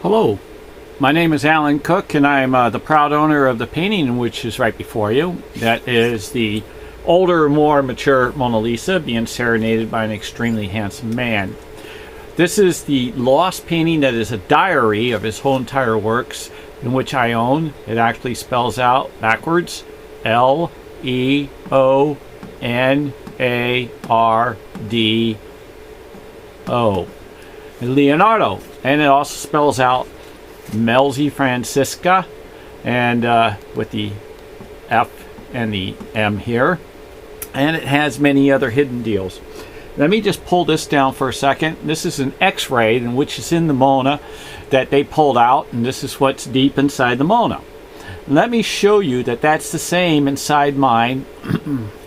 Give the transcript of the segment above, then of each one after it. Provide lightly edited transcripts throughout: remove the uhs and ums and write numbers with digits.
Hello, my name is Alan Cook and I'm the proud owner of the painting which is right before you. That is the older, more mature Mona Lisa being serenaded by an extremely handsome man. This is the lost painting that is a diary of his whole entire works, in which I own. It actually spells out backwards Leonardo. Leonardo, and it also spells out Melzi Francisca, and with the F and the M here, and it has many other hidden deals. Let me just pull this down for a second. This is an X-ray, in which is in the Mona that they pulled out, and this is what's deep inside the Mona. Let me show you that that's the same inside mine,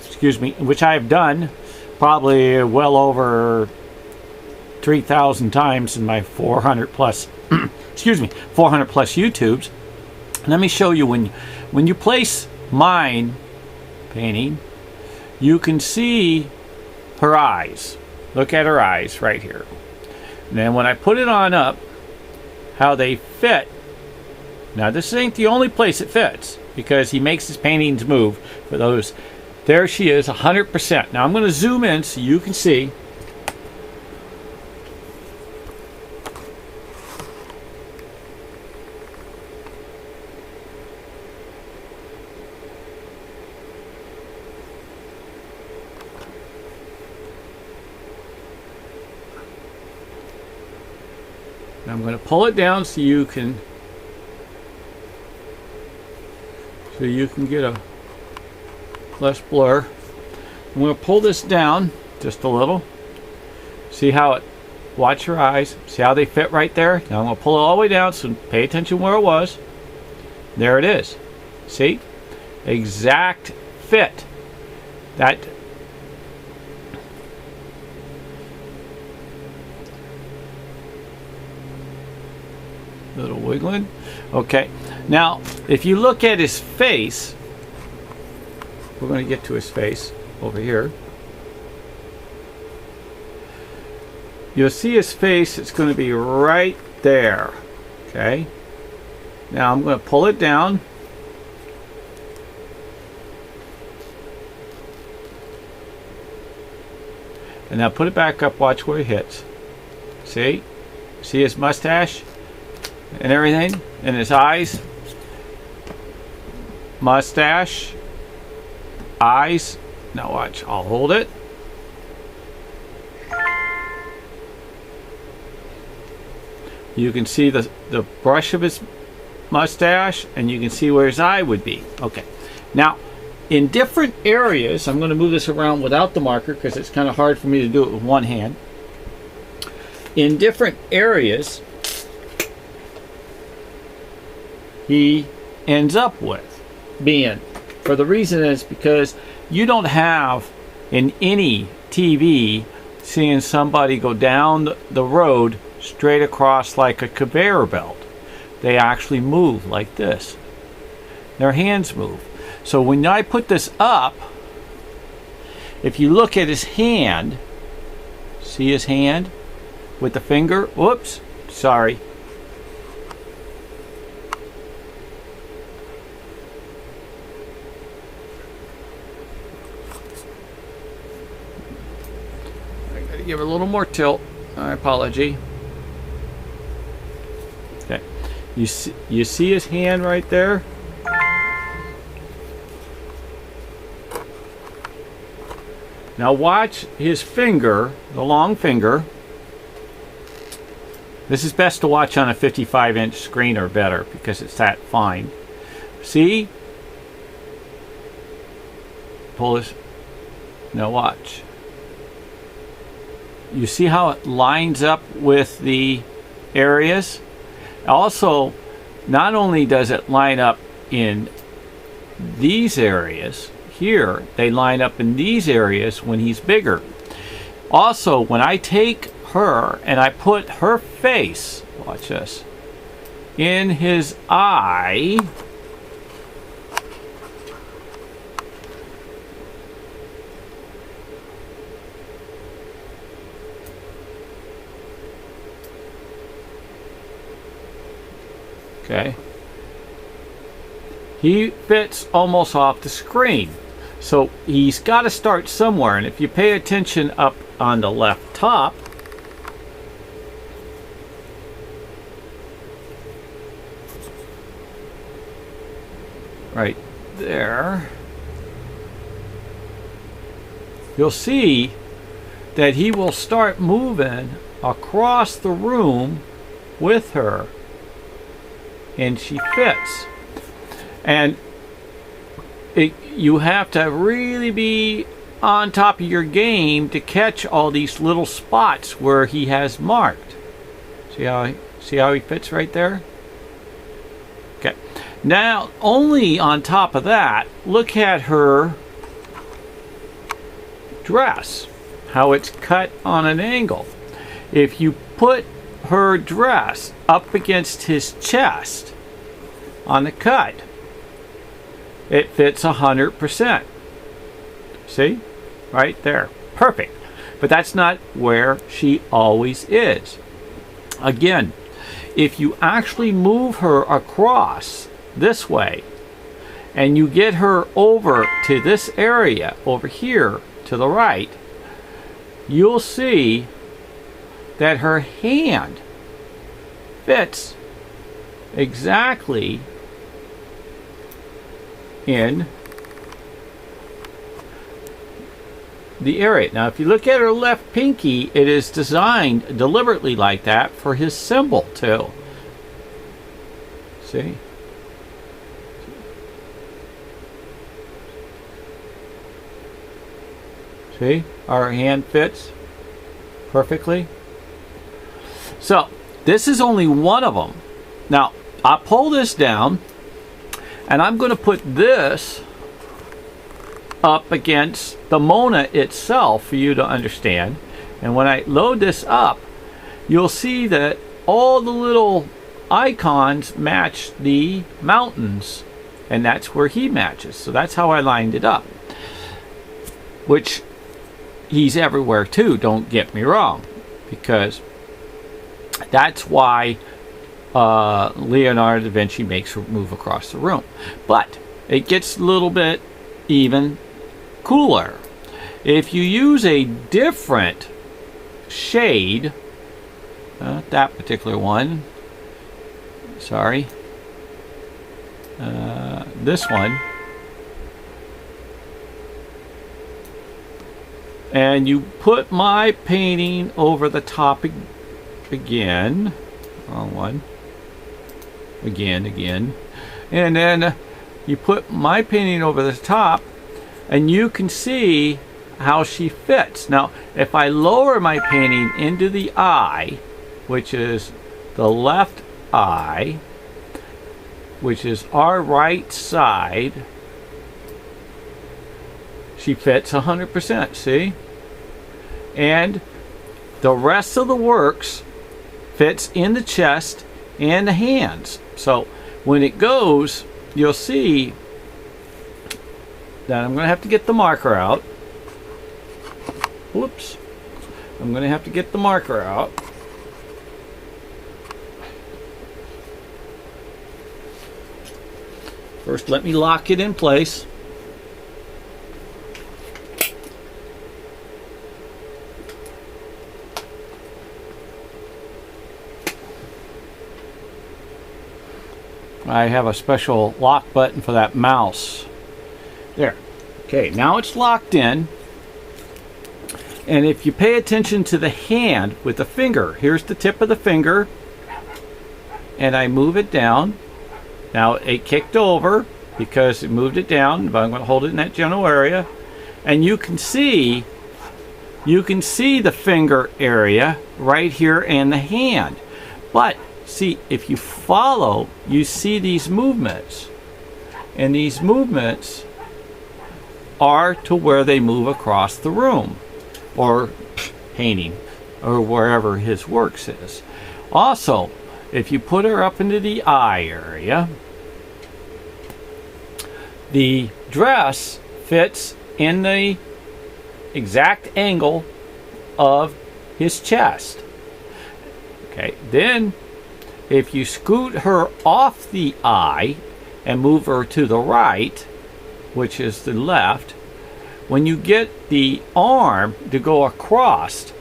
excuse me, which I have done probably well over 3,000 times in my 400 plus excuse me, 400 plus YouTubes. Let me show you when you place mine painting, you can see her eyes. Look at her eyes right here. And then when I put it on up, how they fit. Now this ain't the only place it fits, because he makes his paintings move for those. There she is, 100%. Now I'm going to zoom in so you can see. I'm going to pull it down so you can get a less blur. I'm going to pull this down just a little. See how it, watch your eyes, see how they fit right there. Now I'm going to pull it all the way down, so pay attention where it was. There it is. See? Exact fit. That little wiggling. Okay, now if you look at his face, we're going to get to his face over here. You'll see his face, it's going to be right there. Okay, now I'm going to pull it down. And now put it back up, watch where he hits. See his mustache and everything, and his eyes, mustache, eyes. Now watch, I'll hold it. You can see the brush of his mustache, and you can see where his eye would be. Okay, now in different areas, I'm going to move this around without the marker because it's kind of hard for me to do it with one hand. In different areas, he ends up with being, for the reason is because you don't have in any TV seeing somebody go down the road straight across like a conveyor belt. They actually move like this. Their hands move. So when I put this up, if you look at his hand, see his hand with the finger, whoops, sorry. Give it a little more tilt. My apology. Okay, you see his hand right there. Now watch his finger, the long finger. This is best to watch on a 55-inch screen or better because it's that fine. See? Pull this. Now watch. You see how it lines up with the areas? Also, not only does it line up in these areas here, they line up in these areas when he's bigger. Also, when I take her and I put her face, watch this, in his eye, Okay. He fits almost off the screen. So he's got to start somewhere. And if you pay attention up on the left top, right there, you'll see that he will start moving across the room with her, and she fits. And you have to really be on top of your game to catch all these little spots where he has marked. See how he fits right there? Okay. Now, only on top of that, look at her dress, how it's cut on an angle. If you put her dress up against his chest on the cut, it fits 100%. See? Right there. Perfect. But that's not where she always is. Again, if you actually move her across this way and you get her over to this area over here to the right, you'll see that her hand fits exactly in the area. Now, if you look at her left pinky, it is designed deliberately like that for his symbol too. See? See? Our hand fits perfectly. So, this is only one of them. Now, I'll pull this down, and I'm going to put this up against the Mona itself for you to understand. And when I load this up, you'll see that all the little icons match the mountains, and that's where he matches. So that's how I lined it up. Which he's everywhere too, don't get me wrong, because that's why Leonardo da Vinci makes her move across the room. But it gets a little bit even cooler. If you use a different shade, that particular one, sorry, this one, and you put my painting over the top again, wrong one, again, and then you put my painting over the top, and you can see how she fits. Now, if I lower my painting into the eye, which is the left eye, which is our right side, she fits 100%, see? And the rest of the works fits in the chest and the hands. So when it goes, you'll see that I'm going to have to get the marker out. Whoops. I'm going to have to get the marker out. First, let me lock it in place. I have a special lock button for that mouse. There. Okay, now it's locked in. And if you pay attention to the hand with the finger, here's the tip of the finger, and I move it down. Now it kicked over because it moved it down, but I'm going to hold it in that general area. And you can see the finger area right here and the hand. But see, if you follow, you see these movements. And these movements are to where they move across the room, or painting, or wherever his works is. Also, if you put her up into the eye area, the dress fits in the exact angle of his chest. Okay, then if you scoot her off the eye and move her to the right, which is the left, when you get the arm to go across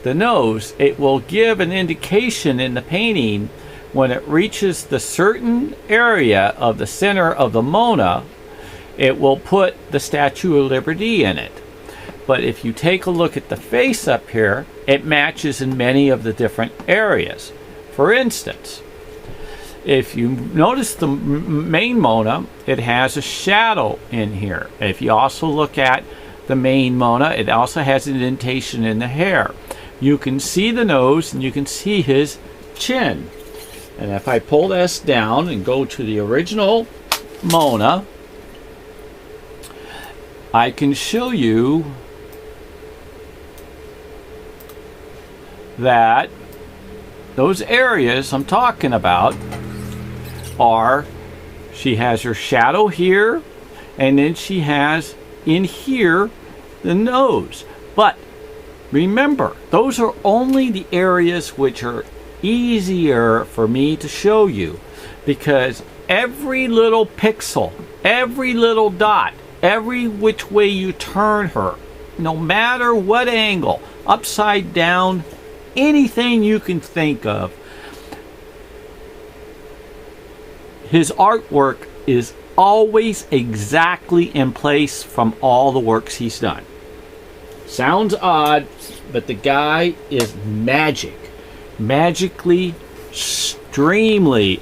the nose, it will give an indication in the painting when it reaches the certain area of the center of the Mona, it will put the Statue of Liberty in it. But if you take a look at the face up here, it matches in many of the different areas. For instance, if you notice the main Mona, it has a shadow in here. If you also look at the main Mona, it also has an indentation in the hair. You can see the nose and you can see his chin. And if I pull this down and go to the original Mona, I can show you that those areas I'm talking about are, she has her shadow here, and then she has in here the nose. But remember, those are only the areas which are easier for me to show you, because every little pixel, every little dot, every which way you turn her, no matter what angle, upside down, anything you can think of, his artwork is always exactly in place from all the works he's done. Sounds odd, but the guy is magic. Magically, extremely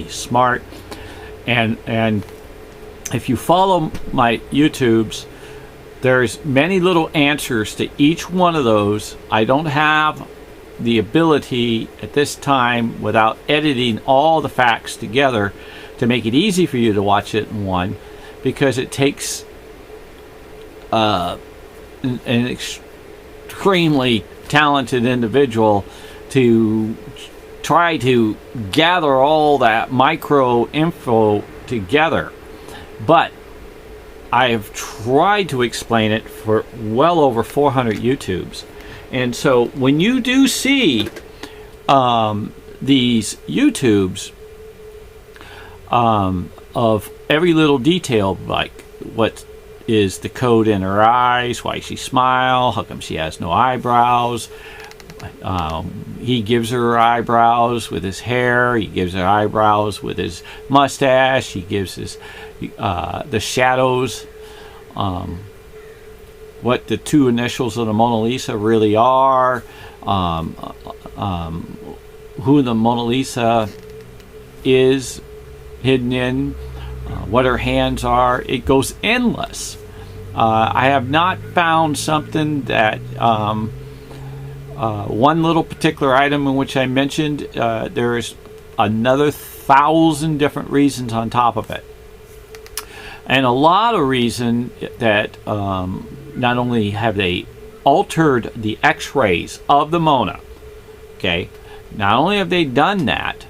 smart. And if you follow my YouTubes, there's many little answers to each one of those. I don't have the ability at this time, without editing all the facts together, to make it easy for you to watch it in one, because it takes an extremely talented individual to try to gather all that micro info together. But I have tried to explain it for well over 400 YouTubes. And so when you do see these YouTubes of every little detail, like what is the code in her eyes, why she smiles, how come she has no eyebrows, he gives her eyebrows with his hair, he gives her eyebrows with his mustache, he gives his the shadows, what the two initials of the Mona Lisa really are, who the Mona Lisa is hidden in, what her hands are. It goes endless. I have not found something that one little particular item in which I mentioned, there's another 1,000 different reasons on top of it. And a lot of reason that not only have they altered the x-rays of the Mona, okay, not only have they done that,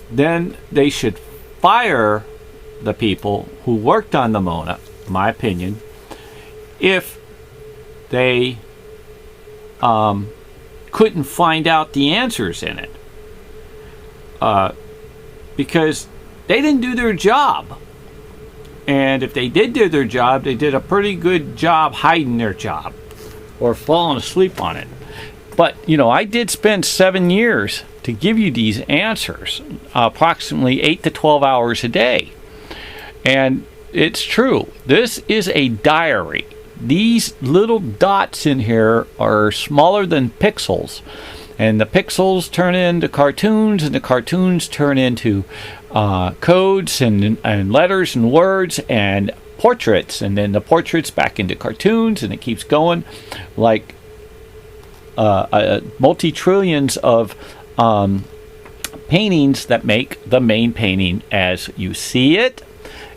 then they should fire the people who worked on the Mona, in my opinion, if they couldn't find out the answers in it, because they didn't do their job. And if they did do their job, they did a pretty good job hiding their job or falling asleep on it. But, you know, I did spend 7 years to give you these answers, approximately 8 to 12 hours a day. And it's true. This is a diary. These little dots in here are smaller than pixels. And the pixels turn into cartoons, and the cartoons turn into codes and letters and words and portraits, and then the portraits back into cartoons, and it keeps going like multi-trillions of paintings that make the main painting as you see it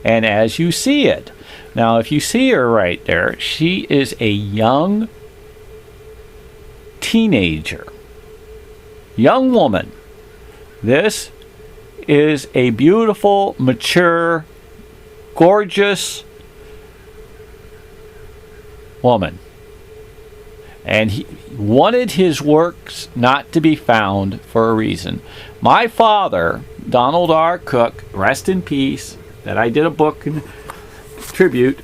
and as you see it. Now, if you see her right there, she is a young teenager, young woman. This is a beautiful, mature, gorgeous woman. And he wanted his works not to be found for a reason. My father, Donald R. Cook, rest in peace, that I did a book in tribute,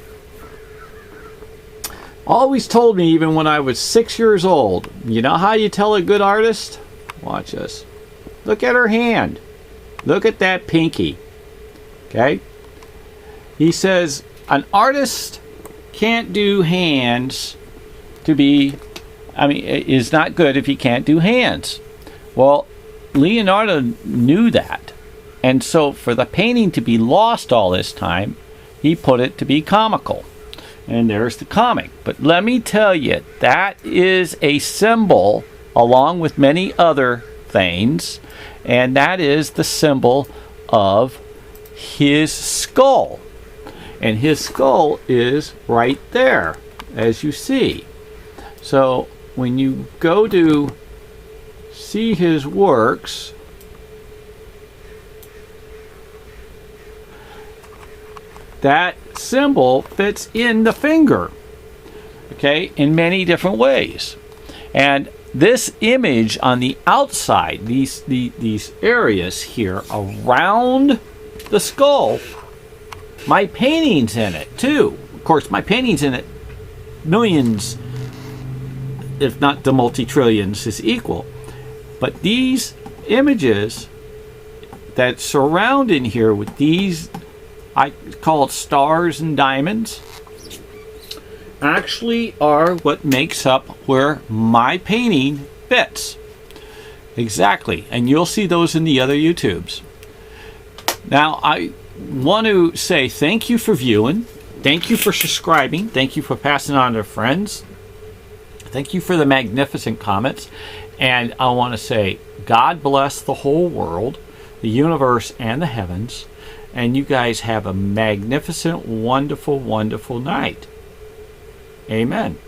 always told me, even when I was 6 years old, you know how you tell a good artist? Watch this. Look at her hand. Look at that pinky. Okay? He says, an artist can't do hands to be, is not good if he can't do hands. Well, Leonardo knew that. And so for the painting to be lost all this time, he put it to be comical. And there's the comic. But let me tell you, that is a symbol, along with many other things, and that is the symbol of his skull. And his skull is right there, as you see. So when you go to see his works, that symbol fits in the finger, okay, in many different ways. And this image on the outside, these areas here around the skull, my painting's in it too. Of course, my painting's in it millions, if not the multi-trillions is equal. But these images that surround in here with these, I call it stars and diamonds, actually are what makes up where my painting fits. Exactly. And you'll see those in the other YouTubes. Now, I want to say thank you for viewing. Thank you for subscribing. Thank you for passing on to friends. Thank you for the magnificent comments. And I want to say God bless the whole world, the universe, and the heavens. And you guys have a magnificent, wonderful, wonderful night. Amen.